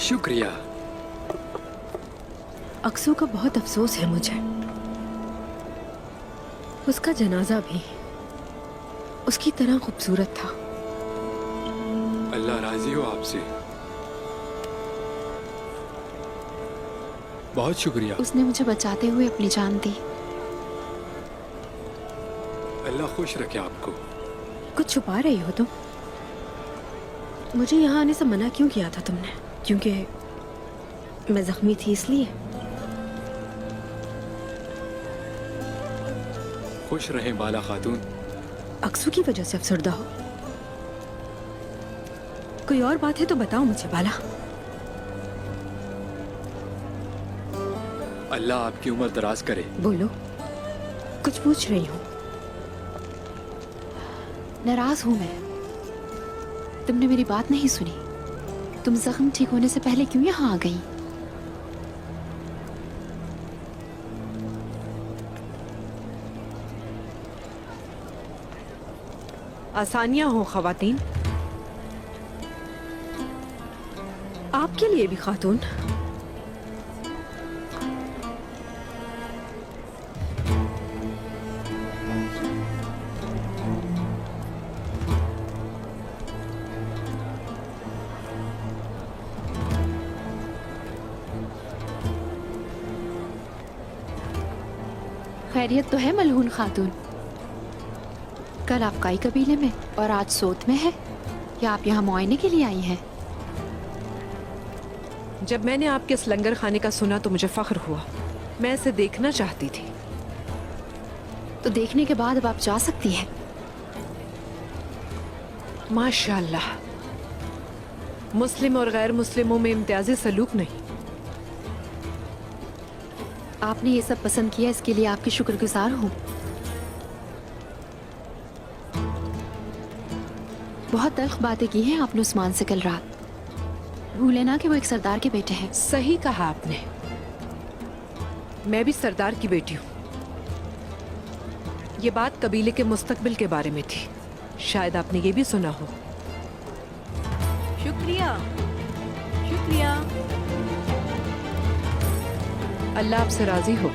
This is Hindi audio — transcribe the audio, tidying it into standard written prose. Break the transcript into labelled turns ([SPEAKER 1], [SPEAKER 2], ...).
[SPEAKER 1] शुक्रिया।
[SPEAKER 2] अक्सू का बहुत अफसोस है मुझे। उसका जनाजा भी उसकी तरह खूबसूरत था।
[SPEAKER 1] अल्लाह राजी हो आपसे। बहुत शुक्रिया।
[SPEAKER 3] उसने मुझे बचाते हुए अपनी जान दी।
[SPEAKER 1] अल्लाह खुश रखे आपको।
[SPEAKER 2] कुछ छुपा रही हो तुम? मुझे यहाँ आने से मना क्यों किया था तुमने? क्योंकि मैं जख्मी थी इसलिए?
[SPEAKER 1] खुश रहें बाला खातून।
[SPEAKER 2] अक्सू की वजह से अफसरदा हो? कोई और बात है तो बताओ मुझे बाला।
[SPEAKER 1] अल्लाह आपकी उम्र दराज करे।
[SPEAKER 2] बोलो, कुछ पूछ रही हूँ।
[SPEAKER 3] नाराज हूं मैं। तुमने मेरी बात नहीं सुनी। तुम जख्म ठीक होने से पहले क्यों यहाँ आ गई?
[SPEAKER 2] आसानियां हो ख्वातीन, आपके लिए भी खातून।
[SPEAKER 3] खैरियत तो है मलहून खातून? कल आप काई कबीले में और आज सोत में है, या आप यहाँ मुआयने के लिए आई हैं?
[SPEAKER 4] जब मैंने आपके इस लंगर खाने का सुना तो मुझे फख्र हुआ। मैं इसे देखना चाहती थी।
[SPEAKER 3] तो देखने के बाद अब आप जा सकती हैं।
[SPEAKER 4] माशाअल्लाह, मुस्लिम और गैर मुस्लिमों में इम्तियाजी सलूक नहीं।
[SPEAKER 3] आपने ये सब पसंद किया, इसके लिए आपकी शुक्रगुजार हूँ। बहुत तल्ख बातें की हैं आपने उस्मान से कल रात। भूले ना कि वो एक सरदार के बेटे हैं।
[SPEAKER 4] सही कहा आपने। मैं भी सरदार की बेटी हूँ। ये बात कबीले के मुस्तकबिल के बारे में थी। शायद आपने ये भी सुना हो।
[SPEAKER 2] शुक्रिया, शुक्रिया।
[SPEAKER 4] अल्लाह आपसे राजी हो।